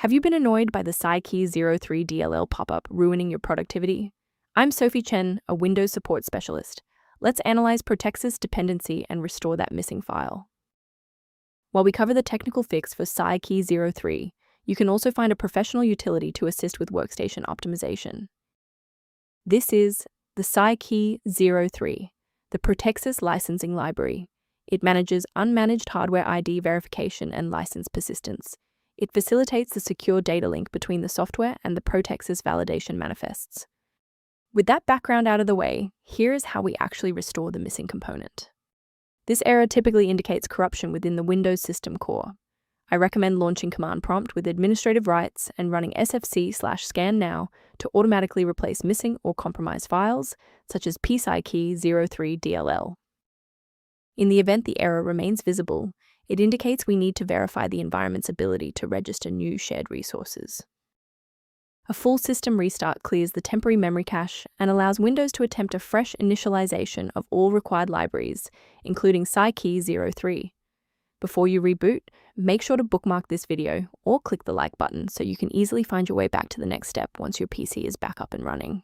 Have you been annoyed by the psikey 03 DLL pop-up ruining your productivity? I'm Sophie Chen, a Windows support specialist. Let's analyze Protexis dependency and restore that missing file. While we cover the technical fix for psikey 03, you can also find a professional utility to assist with workstation optimization. This is the psikey 03, the Protexis licensing library. It manages unmanaged hardware ID verification and license persistence. It facilitates the secure data link between the software and the Protexis validation manifests. With that background out of the way, here is how we actually restore the missing component. This error typically indicates corruption within the Windows system core. I recommend launching command prompt with administrative rights and running sfc/scan now to automatically replace missing or compromised files, such as psikey 03 DLL. In the event the error remains visible, it indicates we need to verify the environment's ability to register new shared resources. A full system restart clears the temporary memory cache and allows Windows to attempt a fresh initialization of all required libraries, including psikey 03. Before you reboot, make sure to bookmark this video or click the like button so you can easily find your way back to the next step once your PC is back up and running.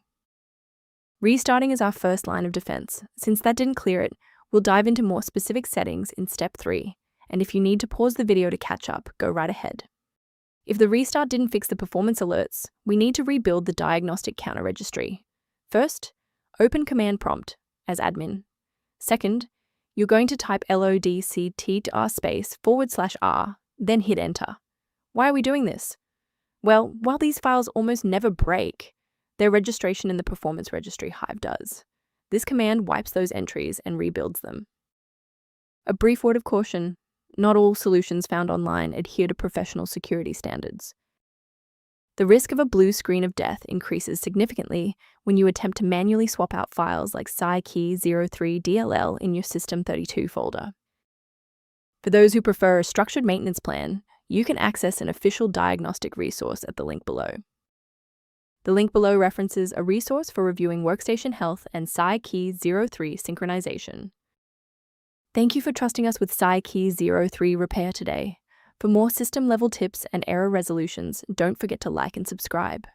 Restarting is our first line of defense. Since that didn't clear it, we'll dive into more specific settings in step 3, and if you need to pause the video to catch up, go right ahead. If the restart didn't fix the performance alerts, we need to rebuild the Diagnostic counter registry. First, open command prompt as admin. Second, you're going to type lodctr//r, then hit enter. Why are we doing this? Well, while these files almost never break, their registration in the performance registry Hive does. This command wipes those entries and rebuilds them. A brief word of caution: not all solutions found online adhere to professional security standards. The risk of a blue screen of death increases significantly when you attempt to manually swap out files like psikey 03 DLL in your System32 folder. For those who prefer a structured maintenance plan, you can access an official diagnostic resource at the link below. The link below references a resource for reviewing workstation health and psikey 03 synchronization. Thank you for trusting us with psikey 03 repair today. For more system-level tips and error resolutions, don't forget to like and subscribe.